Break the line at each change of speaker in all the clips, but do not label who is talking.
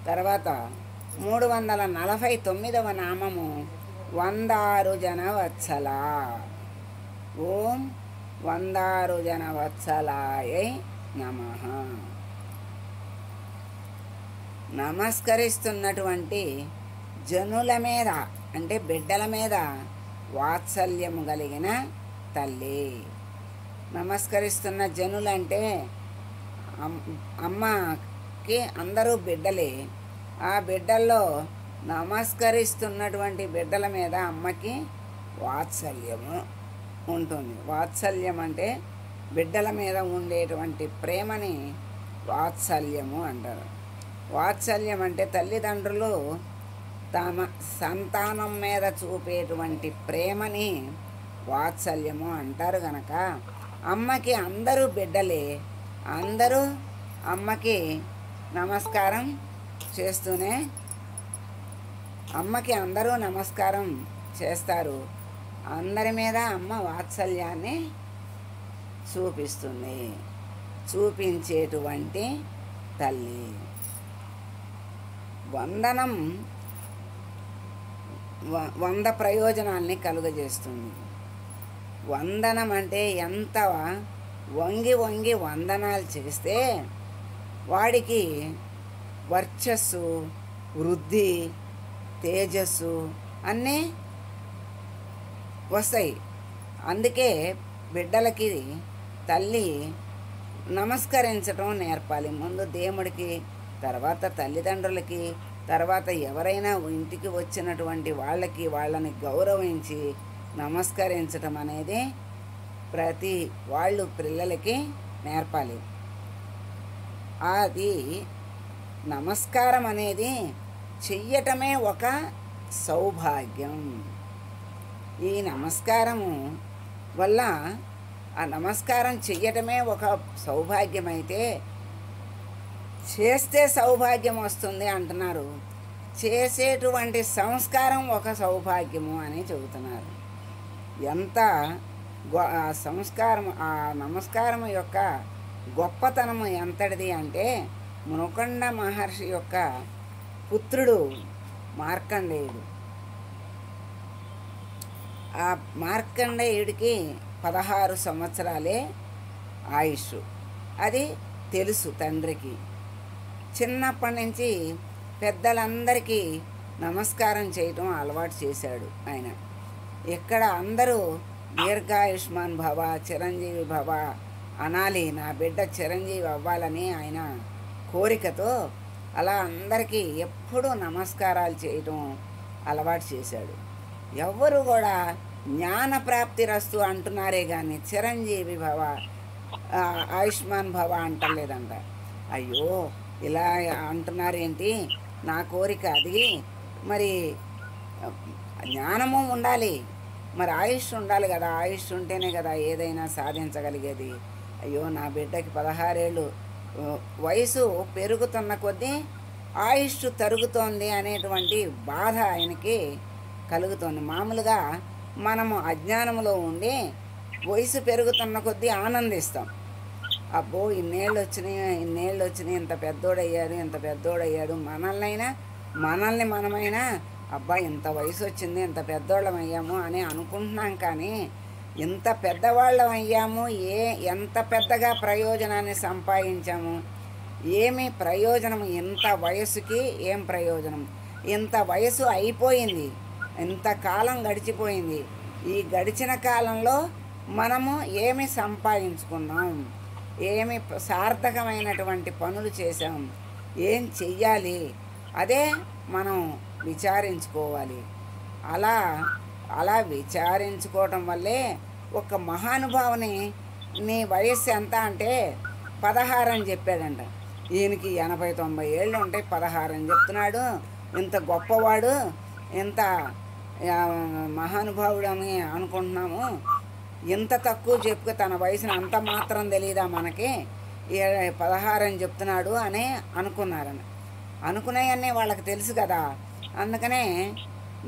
తర్వాత 349వ నామము వందారు జనవత్సల. ఓం వందారు జనవత్సలాయై నమః. నమస్కరిస్తున్నటువంటి జనుల మీద అంటే బిడ్డల మీద వాత్సల్యము కలిగిన తల్లి. నమస్కరిస్తున్న జనులంటే అమ్మకి అందరూ బిడ్డలే. ఆ బిడ్డల్లో నమస్కరిస్తున్నటువంటి బిడ్డల మీద అమ్మకి వాత్సల్యము ఉంటుంది. వాత్సల్యం అంటే బిడ్డల మీద ఉండేటువంటి ప్రేమని వాత్సల్యము అంటారు. వాత్సల్యం అంటే తల్లిదండ్రులు తమ సంతానం మీద చూపేటువంటి ప్రేమని వాత్సల్యము అంటారు గనక అమ్మకి అందరూ బిడ్డలే. అందరూ అమ్మకి నమస్కారం చేస్తూనే అమ్మకి అందరూ నమస్కారం చేస్తారు. అందరి మీద అమ్మ వాత్సల్యాన్ని చూపిస్తుంది. చూపించేటువంటి తల్లి. వందనం 100 ప్రయోజనాల్ని కలుగజేస్తుంది. వందనం అంటే ఎంత వంగి వంగి వందనాలు చేస్తే వాడికి వర్చస్సు, వృద్ధి, తేజస్సు అన్నీ వస్తాయి. అందుకే బిడ్డలకి తల్లి నమస్కరించడం నేర్పాలి. ముందు దేవుడికి, తర్వాత తల్లిదండ్రులకి, తర్వాత ఎవరైనా ఇంటికి వచ్చినటువంటి వాళ్ళని గౌరవించి నమస్కరించటం అనేది ప్రతి వాళ్ళు పిల్లలకి నేర్పాలి. అది నమస్కారం అనేది చెయ్యటమే ఒక సౌభాగ్యం. ఈ నమస్కారము వల్ల ఆ నమస్కారం చెయ్యటమే ఒక సౌభాగ్యం అయితే చేస్తే సౌభాగ్యం వస్తుంది అంటున్నారు. చేసేటువంటి సంస్కారం ఒక సౌభాగ్యము అని చెబుతున్నారు. ఎంత సంస్కారం, ఆ నమస్కారం యొక్క గొప్పతనము ఎంతటిది అంటే మునకొండ మహర్షి యొక్క పుత్రుడు మార్కండేయుడు. ఆ మార్కండేయుడికి 16 సంవత్సరాలే ఆయుష్. అది తెలుసు తండ్రికి. చిన్నప్పటి నుంచి పెద్దలందరికీ నమస్కారం చేయటం అలవాటు చేశాడు ఆయన. ఇక్కడ అందరూ దీర్ఘాయుష్మాన్ భవ, చిరంజీవి భవ అనాలి, నా బిడ్డ చిరంజీవి అవ్వాలని ఆయన కోరికతో అలా అందరికీ ఎప్పుడూ నమస్కారాలు చేయటం అలవాటు చేశాడు. ఎవ్వరు కూడా జ్ఞానప్రాప్తి రస్తు అంటున్నారే కానీ చిరంజీవి భవ, ఆయుష్మాన్ భవ అంటలేదంట. అయ్యో ఇలా అంటున్నారేంటి, నా కోరిక అది. మరి జ్ఞానము ఉండాలి, మరి ఆయుష్ ఉండాలి కదా, ఆయుష్ ఉంటేనే కదా ఏదైనా సాధించగలిగేది. అయ్యో నా బిడ్డకి 16 ఏళ్ళు వయసు పెరుగుతున్న కొద్దీ ఆయుష్ తరుగుతోంది అనేటువంటి బాధ ఆయనకి కలుగుతోంది. మామూలుగా మనము అజ్ఞానంలో ఉండి వయసు పెరుగుతున్న కొద్దీ ఆనందిస్తాం. అబ్బో ఇన్నేళ్ళు వచ్చినాయి, ఇంత పెద్దోడయ్యాడు. మనల్ని మనమైనా అబ్బా ఇంత వయసు వచ్చింది, ఇంత పెద్దోళ్ళం అయ్యాము అని అనుకుంటున్నాం. కానీ ఇంత పెద్దవాళ్ళం అయ్యాము, ఎంత పెద్దగా ప్రయోజనాన్ని సంపాదించాము, ఏమి ప్రయోజనం? ఇంత వయసుకి ఏం ప్రయోజనం? ఇంత వయసు అయిపోయింది, ఇంత కాలం గడిచిపోయింది. ఈ గడిచిన కాలంలో మనము ఏమి సంపాదించుకున్నాం, ఏమి సార్థకమైనటువంటి పనులు చేశాం, ఏం చెయ్యాలి, అదే మనం విచారించుకోవాలి. అలా విచారించుకోవటం వల్లే ఒక మహానుభావుని నీ వయస్సు ఎంత అంటే 16 అని చెప్పాడంట. ఈయనకి 80-90 ఏళ్ళు ఉంటాయి, 16 అని చెప్తున్నాడు. ఇంత గొప్పవాడు, ఇంత మహానుభావుడు అని అనుకుంటున్నాము. ఇంత తక్కువ చెప్పుకు తన వయసుని అంత మాత్రం తెలియదా మనకి, 16 అని చెప్తున్నాడు అని అనుకున్నారని. అనుకునేవన్నీ వాళ్ళకి తెలుసు కదా. అందుకనే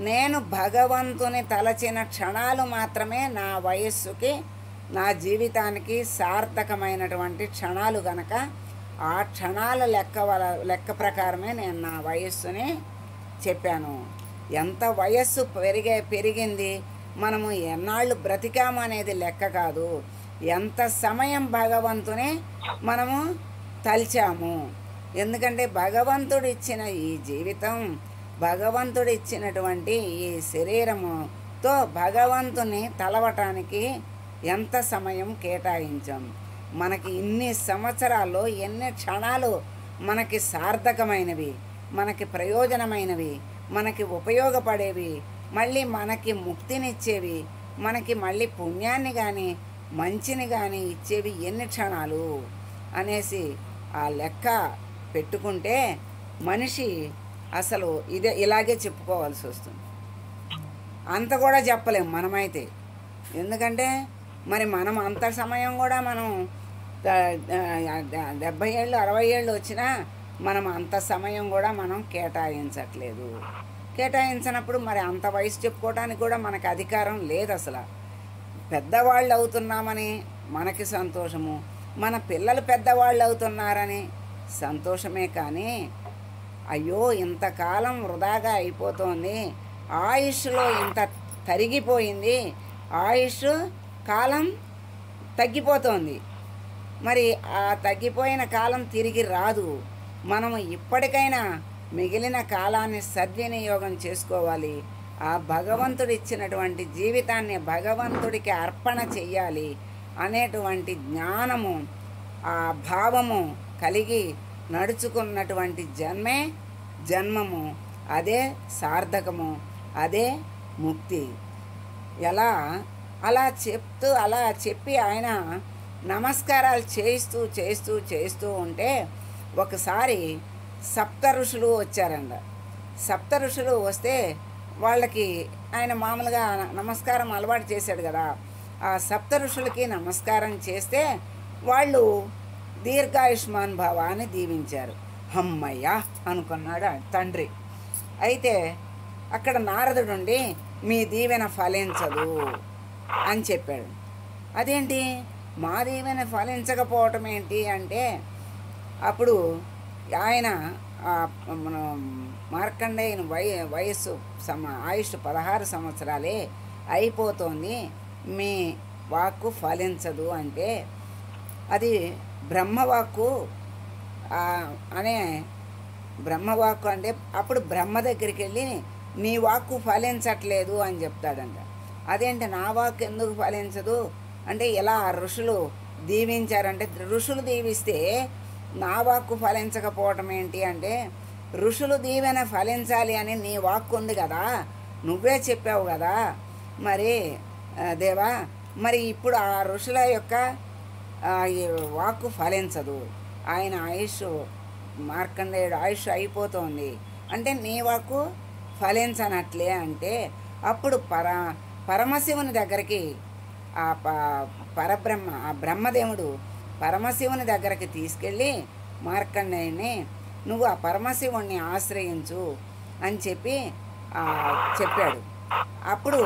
నేను భగవంతుని తలచిన క్షణాలు మాత్రమే నా వయస్సుకి, నా జీవితానికి సార్థకమైనటువంటి క్షణాలు గనక ఆ క్షణాల లెక్క ప్రకారమే నేను నా వయస్సుని చెప్పాను. ఎంత వయస్సు పెరిగింది, మనము ఎన్నాళ్ళు బ్రతికాము అనేది లెక్క కాదు, ఎంత సమయం భగవంతునే మనము తలిచాము. ఎందుకంటే భగవంతుడు ఇచ్చిన ఈ జీవితం, భగవంతుడు ఇచ్చినటువంటి ఈ శరీరముతో భగవంతుని తలవటానికి ఎంత సమయం కేటాయించాం. మనకి ఇన్ని సంవత్సరాల్లో ఎన్ని క్షణాలు మనకి సార్థకమైనవి, మనకి ప్రయోజనమైనవి, మనకి ఉపయోగపడేవి, మళ్ళీ మనకి ముక్తినిచ్చేవి, మనకి మళ్ళీ పుణ్యాన్ని కానీ మంచిని కానీ ఇచ్చేవి ఎన్ని క్షణాలు అనేసి ఆ లెక్క పెట్టుకుంటే మనిషి అసలు ఇలాగే చెప్పుకోవాల్సి వస్తుంది. అంత కూడా చెప్పలేం మనమైతే. ఎందుకంటే మరి మనం అంత సమయం కూడా మనం 70 ఏళ్ళు 60 ఏళ్ళు వచ్చినా మనం అంత సమయం కూడా మనం కేటాయించట్లేదు. కేటాయించినప్పుడు మరి అంత వయసు చెప్పుకోవడానికి కూడా మనకు అధికారం లేదు. అసలు పెద్దవాళ్ళు అవుతున్నామని మనకి సంతోషము, మన పిల్లలు పెద్దవాళ్ళు అవుతున్నారని సంతోషమే. కానీ అయ్యో ఇంతకాలం వృధాగా అయిపోతుంది, ఆయుష్లో ఇంత తరిగిపోయింది, ఆయుష్ కాలం తగ్గిపోతుంది, మరి ఆ తగ్గిపోయిన కాలం తిరిగి రాదు. మనము ఇప్పటికైనా మిగిలిన కాలాన్ని సద్వినియోగం చేసుకోవాలి. ఆ భగవంతుడు ఇచ్చినటువంటి జీవితాన్ని భగవంతుడికి అర్పణ చెయ్యాలి అనేటువంటి జ్ఞానము, ఆ భావము కలిగి నడుచుకున్నటువంటి జన్మము, అదే సార్థకము, అదే ముక్తి. అలా చెప్పి ఆయన నమస్కారాలు చేస్తూ ఉంటే ఒకసారి సప్త ఋషులు వచ్చారంట. సప్త ఋషులు వస్తే వాళ్ళకి ఆయన మామూలుగా నమస్కారం అలవాటు చేశాడు కదా. ఆ సప్త ఋషులకి నమస్కారం చేస్తే వాళ్ళు దీర్ఘాయుష్మాన్ భవ అని దీవించారు. అమ్మయ్య అనుకున్నాడు తండ్రి. అయితే అక్కడ నారదుడుండి మీ దీవెన ఫలించదు అని చెప్పాడు. అదేంటి మా దీవెన ఫలించకపోవటం ఏంటి అంటే, అప్పుడు ఆయన మార్కండేయుని వయస్సు ఆయుష్ 16 సంవత్సరాలే అయిపోతుంది, మీ వాక్కు ఫలించదు అంటే, అది బ్రహ్మవాక్కు బ్రహ్మవాక్కు అంటే అప్పుడు బ్రహ్మ దగ్గరికి వెళ్ళి నీ వాక్కు ఫలించట్లేదు అని చెప్తాడంట. అదేంటి నా వాక్కు ఎందుకు ఫలించదు అంటే, ఇలా ఋషులు దీవించారంటే, ఋషులు దీవిస్తే నా వాక్కు ఫలించకపోవటం ఏంటి అంటే, ఋషులు దీవెన ఫలించాలి అని నీ వాక్కు ఉంది కదా, నువ్వే చెప్పావు కదా, మరి దేవా మరి ఇప్పుడు ఆ ఋషుల యొక్క వాక్కు ఫలించదు, ఆయన మార్కండేయుడు ఆయుష్ అయిపోతుంది అంటే నీ వాక్కు ఫలించనట్లే అంటే, అప్పుడు పరమశివుని దగ్గరికి ఆ బ్రహ్మదేవుడు పరమశివుని దగ్గరికి తీసుకెళ్ళి మార్కండేయుని నువ్వు ఆ పరమశివుణ్ణి ఆశ్రయించు అని చెప్పాడు. అప్పుడు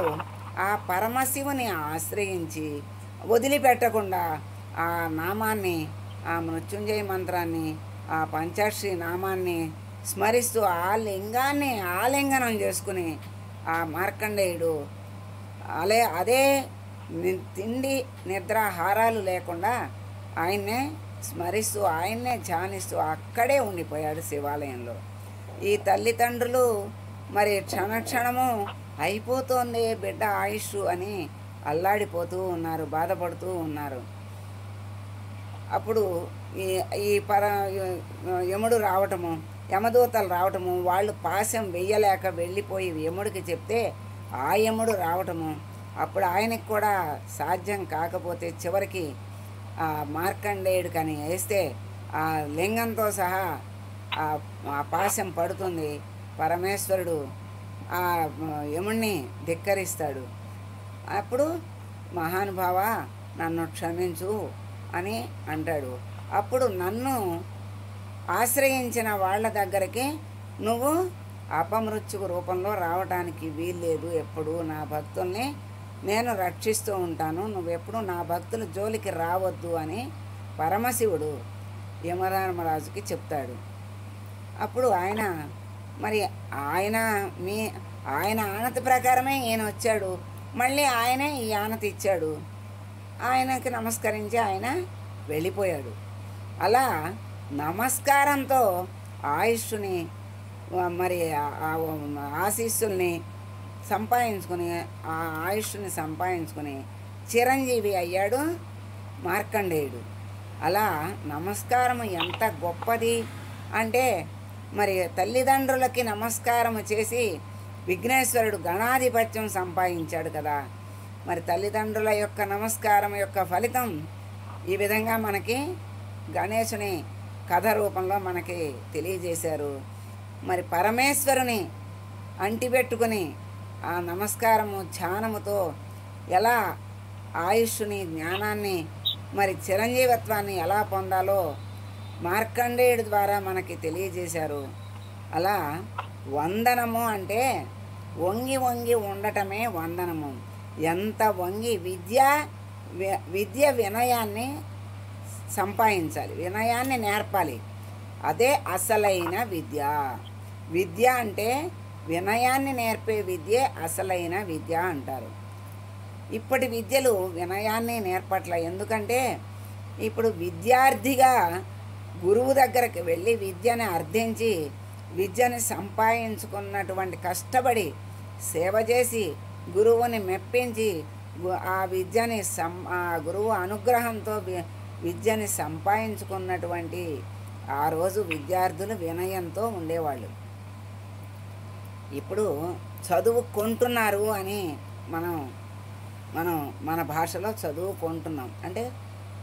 ఆ పరమశివుని ఆశ్రయించి వదిలిపెట్టకుండా ఆ నామాన్ని, ఆ మృత్యుంజయ మంత్రాన్ని, ఆ పంచాక్షరి నామాన్ని స్మరిస్తూ ఆ లింగాన్ని ఆలింగనం చేసుకుని ఆ మార్కండేయుడు అదే తిండి నిద్రాహారాలు లేకుండా ఆయన్నే స్మరిస్తూ ఆయన్నే ధ్యానిస్తూ అక్కడే ఉండిపోయాడు శివాలయంలో. ఈ తల్లిదండ్రులు మరి క్షణము అయిపోతుంది బిడ్డ ఆయుష్ అని అల్లాడిపోతూ ఉన్నారు, బాధపడుతూ ఉన్నారు. అప్పుడు ఈ యముడు రావటము, యమదూతలు రావటము, వాళ్ళు పాశం వెయ్యలేక వెళ్ళిపోయి యముడికి చెప్తే ఆ యముడు రావటము, అప్పుడు ఆయనకి కూడా సాధ్యం కాకపోతే చివరికి ఆ మార్కండేయుడికి అని వేస్తే ఆ లింగంతో సహా ఆ పాశం పడుతుంది. పరమేశ్వరుడు ఆ యముణ్ణి ధిక్కరిస్తాడు. అప్పుడు మహానుభావ నన్ను క్షమించు అని అంటాడు. అప్పుడు నన్ను ఆశ్రయించిన వాళ్ళ దగ్గరికి నువ్వు అపమృత్యు రూపంలో రావడానికి వీల్లేదు, ఎప్పుడు నా భక్తుల్ని నేను రక్షిస్తూ ఉంటాను, నువ్వెప్పుడు నా భక్తుల జోలికి రావద్దు అని పరమశివుడు యమధర్మరాజుకి చెప్తాడు. అప్పుడు ఆయన మరి ఆయన మీ ఆయన ఆనతి ప్రకారమే ఈయన వచ్చాడు, మళ్ళీ ఆయనే ఈ ఆనతి ఇచ్చాడు. ఆయనకి నమస్కరించి ఆయన వెళ్ళిపోయాడు. అలా నమస్కారంతో ఆయుష్ని మరి ఆశీస్సుల్ని సంపాదించుకుని ఆ ఆయుష్ని సంపాదించుకుని చిరంజీవి అయ్యాడు మార్కండేయుడు. అలా నమస్కారం ఎంత గొప్పది అంటే మరి తల్లిదండ్రులకి నమస్కారం చేసి విఘ్నేశ్వరుడు గణాధిపత్యం సంపాదించాడు కదా. మరి తల్లిదండ్రుల యొక్క నమస్కారం యొక్క ఫలితం ఈ విధంగా మనకి గణేశుని కథ రూపంలో మనకి తెలియజేశారు. మరి పరమేశ్వరుని అంటిపెట్టుకుని ఆ నమస్కారము ధ్యానముతో ఎలా ఆయుష్ని జ్ఞానాన్ని మరి చిరంజీవత్వాన్ని ఎలా పొందాలో మార్కండేయుడి ద్వారా మనకి తెలియజేశారు. అలా వందనము అంటే వంగి వంగి ఉండటమే వందనము. ఎంత వంగి విద్య వినయాన్ని సంపాదించాలి, వినయాన్ని నేర్పాలి. అదే అసలైన విద్య. విద్య అంటే వినయాన్ని నేర్పే విద్య అసలైన విద్య అంటారు. ఇప్పటి విద్యలు వినయాన్ని నేర్పట్ల. ఎందుకంటే ఇప్పుడు విద్యార్థిగా గురువు దగ్గరికి వెళ్ళి విద్యని అర్థించి విద్యని సంపాదించుకున్నటువంటి కష్టపడి సేవ చేసి గురువుని మెప్పించి ఆ విద్యని ఆ గురువు అనుగ్రహంతో విద్యని సంపాదించుకున్నటువంటి ఆ రోజు విద్యార్థులు వినయంతో ఉండేవాళ్ళు. ఇప్పుడు చదువుకుంటున్నారు అని మనం మన భాషలో చదువుకుంటున్నాం అంటే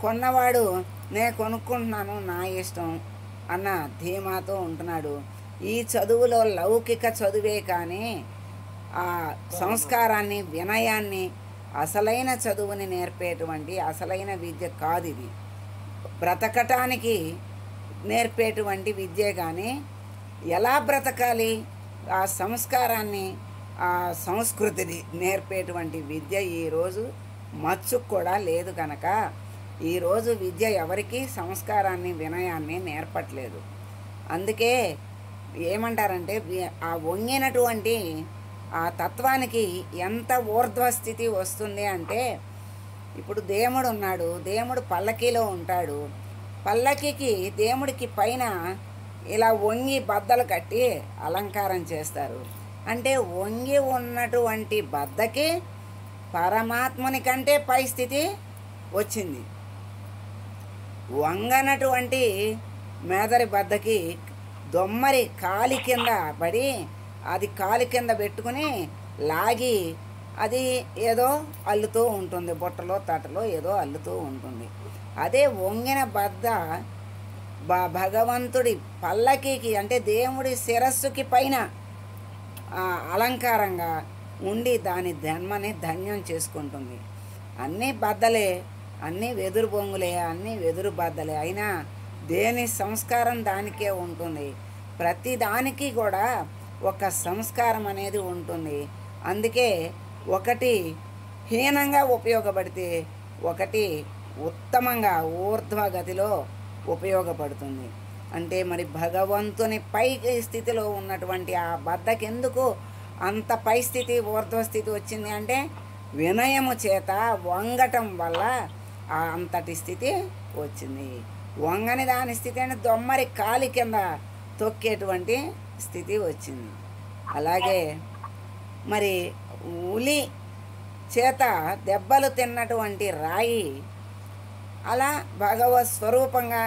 కొన్నవాడు నేను కొనుక్కుంటున్నాను నా ఇష్టం అన్న ధీమాతో ఉంటున్నాడు. ఈ చదువులో లౌకిక చదువే కానీ ఆ సంస్కారాన్ని వినయాన్ని అసలైన చదువుని నేర్పేటువంటి అసలైన విద్య కాదు. ఇది బ్రతకటానికి నేర్పేటువంటి విద్యే కానీ ఎలా బ్రతకాలి ఆ సంస్కారాన్ని ఆ సంస్కృతిని నేర్పేటువంటి విద్య ఈరోజు మచ్చుకు కూడా లేదు కనుక ఈరోజు విద్య ఎవరికీ సంస్కారాన్ని వినయాన్ని నేర్పట్లేదు. అందుకే ఏమంటారంటే ఆ వంగినటువంటి ఆ తత్వానికి ఎంత ఊర్ధ్వస్థితి వస్తుంది అంటే ఇప్పుడు దేవుడు ఉన్నాడు, దేవుడు పల్లకీలో ఉంటాడు. పల్లకీకి దేవుడికి పైన ఇలా వంగి బద్దలు కట్టి అలంకారం చేస్తారు. అంటే వంగి ఉన్నటువంటి బద్దకి పరమాత్ముని కంటే పై స్థితి వచ్చింది. వంగనటువంటి మేదరి బద్దకి దొమ్మరి కాలి కింద పడి అది కాలి కింద పెట్టుకుని లాగి అది ఏదో అల్లుతూ ఉంటుంది, బుట్టలో తటలో ఏదో అల్లుతూ ఉంటుంది. అదే వంగిన బద్ద భగవంతుడి పల్లకీకి అంటే దేవుడి శిరస్సుకి పైన అలంకారంగా ఉండి దాని జన్మని ధన్యం చేసుకుంటుంది. అన్నీ బద్దలే, అన్నీ వెదురు బొంగులే, అన్నీ వెదురు బద్దలే, అయినా దేని సంస్కారం దానికే ఉంటుంది. ప్రతి దానికి కూడా ఒక సంస్కారం అనేది ఉంటుంది. అందుకే ఒకటి హీనంగా ఉపయోగపడితే ఒకటి ఉత్తమంగా ఊర్ధ్వగతిలో ఉపయోగపడుతుంది. అంటే మరి భగవంతుని పై స్థితిలో ఉన్నటువంటి ఆ బద్దకెందుకు అంత పై స్థితి ఊర్ధ్వస్థితి వచ్చింది అంటే వినయము చేత వంగటం వల్ల ఆ అంతటి స్థితి వచ్చింది. వంగని దాని స్థితి అంటే దొమ్మరి కాలి కింద తొక్కేటువంటి స్థితి వచ్చింది. అలాగే మరి ఉలి చేత దెబ్బలు తిన్నటువంటి రాయి అలా భగవత్ స్వరూపంగా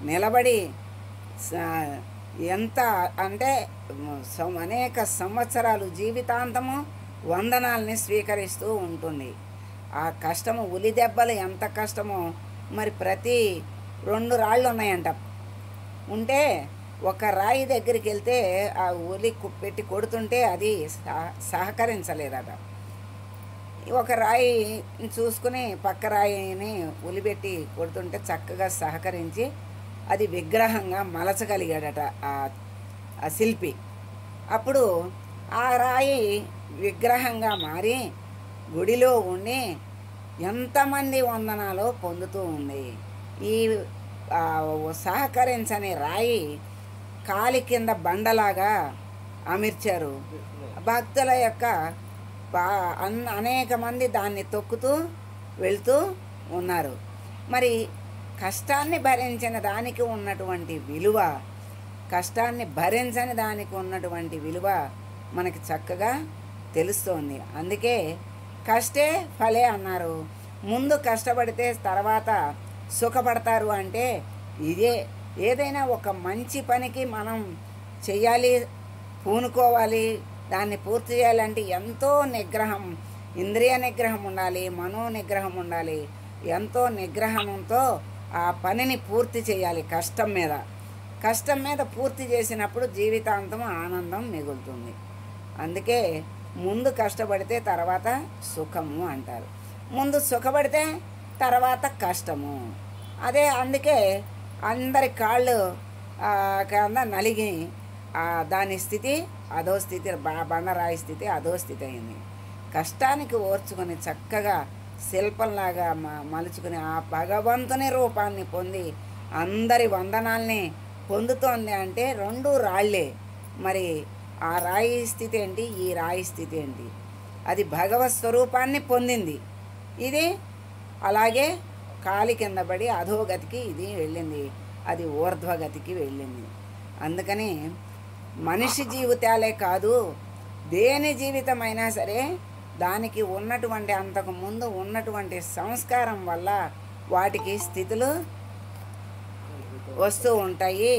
నిలబడి ఎంత అంటే అనేక సంవత్సరాలు జీవితాంతము వందనాల్ని స్వీకరిస్తూ ఉంటుంది. ఆ కష్టము ఉలి దెబ్బలు ఎంత కష్టమో మరి ప్రతి 2 రాళ్ళు ఉన్నాయంట. ఉంటే ఒక రాయి దగ్గరికి వెళ్తే ఆ ఉలి పెట్టి కొడుతుంటే అది సహకరించలేదట. ఒక రాయి చూసుకుని పక్క రాయిని ఉలిపెట్టి కొడుతుంటే చక్కగా సహకరించి అది విగ్రహంగా మలచగలిగాడట ఆ శిల్పి. అప్పుడు ఆ రాయి విగ్రహంగా మారి గుడిలో ఉండి ఎంతమంది వందనాలు పొందుతూ ఉంది. ఈ ఆ, సహకరించని రాయి కాలి కింద బండలాగా అమర్చారు. భక్తుల యొక్క అనేక మంది దాన్ని తొక్కుతూ వెళ్తూ ఉన్నారు. మరి కష్టాన్ని భరించిన దానికి ఉన్నటువంటి విలువ, కష్టాన్ని భరించని దానికి ఉన్నటువంటి విలువ మనకి చక్కగా తెలుస్తోంది. అందుకే కష్టే ఫలే అన్నారు. ముందు కష్టపడితే తర్వాత సుఖపడతారు అంటే ఇదే. ఏదైనా ఒక మంచి పనికి మనం చెయ్యాలి, పూనుకోవాలి, దాన్ని పూర్తి చేయాలంటే ఎంతో నిగ్రహం, ఇంద్రియ నిగ్రహం ఉండాలి, మనో నిగ్రహం ఉండాలి. ఎంతో నిగ్రహంతో ఆ పనిని పూర్తి చేయాలి. కష్టం మీద పూర్తి చేసినప్పుడు జీవితాంతం ఆనందం మిగులుతుంది. అందుకే ముందు కష్టపడితే తర్వాత సుఖము అంటారు. ముందు సుఖపడితే తర్వాత కష్టము. అందుకే అందరి కాళ్ళు కింద నలిగి దాని స్థితి అదో స్థితి, బండరాయి స్థితి అదో స్థితి అయింది. కష్టానికి ఓర్చుకొని చక్కగా శిల్పంలాగా మలుచుకుని ఆ భగవంతుని రూపాన్ని పొంది అందరి వందనాల్ని పొందుతోంది అంటే రెండు రాళ్లే. మరి ఆ రాయి స్థితి ఏంటి, ఈ రాయి స్థితి ఏంటి? అది భగవత్ స్వరూపాన్ని పొందింది. ఇది అలాగే కాలి కింద పడి అధోగతికి ఇది వెళ్ళింది, అది ఊర్ధ్వగతికి వెళ్ళింది. అందుకని మనిషి జీవితాలే కాదు, దేని జీవితమైనా సరే దానికి ఉన్నటువంటి అంతకుముందు ఉన్నటువంటి సంస్కారం వల్ల వాటికి స్థితులు వస్తూ ఉంటాయి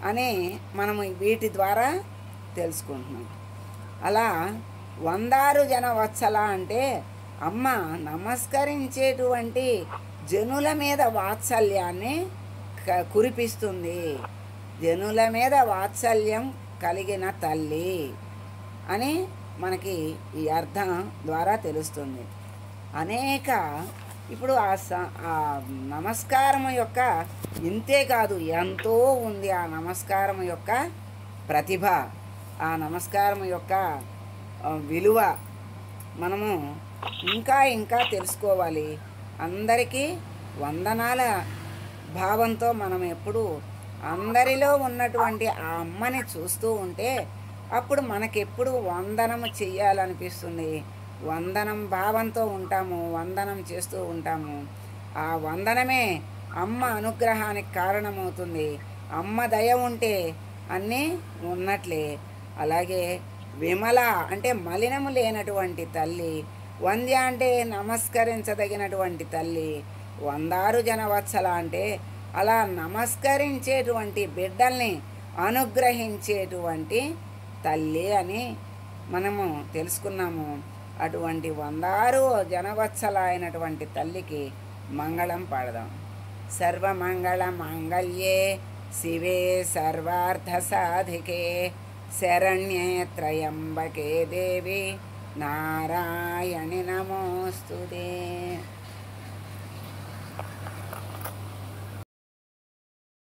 అని మనము వీటి ద్వారా తెలుసుకుంటున్నాం. అలా వందారు జన వత్సల అంటే అమ్మ నమస్కరించేటువంటి జనుల మీద వాత్సల్యాన్ని కురిపిస్తుంది. జనుల మీద వాత్సల్యం కలిగిన తల్లి అని మనకి ఈ అర్థం ద్వారా తెలుస్తుంది. ఇప్పుడు ఆ నమస్కారం యొక్క ఇంతే కాదు, ఎంతో ఉంది ఆ నమస్కారం యొక్క ప్రతిభ, ఆ నమస్కారం యొక్క విలువ మనము ఇంకా తెలుసుకోవాలి. అందరికీ వందనాల భావంతో మనం ఎప్పుడు అందరిలో ఉన్నటువంటి ఆ అమ్మని చూస్తూ ఉంటే అప్పుడు మనకెప్పుడు వందనము చెయ్యాలనిపిస్తుంది. వందనం భావంతో ఉంటాము, వందనం చేస్తూ ఉంటాము. ఆ వందనమే అమ్మ అనుగ్రహానికి కారణమవుతుంది. అమ్మ దయ ఉంటే అన్నీ ఉన్నట్లే. అలాగే విమల అంటే మలినము లేనటువంటి తల్లి, వంద్య అంటే నమస్కరించదగినటువంటి తల్లి, వందారు జనవత్సల అంటే అలా నమస్కరించేటువంటి బిడ్డల్ని అనుగ్రహించేటువంటి తల్లి అని మనము తెలుసుకున్నాము. అటువంటి వందారు జనవత్సల అయినటువంటి తల్లికి మంగళం పాడదాం. సర్వమంగళ మాంగళ్యే శివే సర్వార్థ సాధికే శరణ్యే త్రయంబకే దేవి నారాయణి నమోస్తుతే.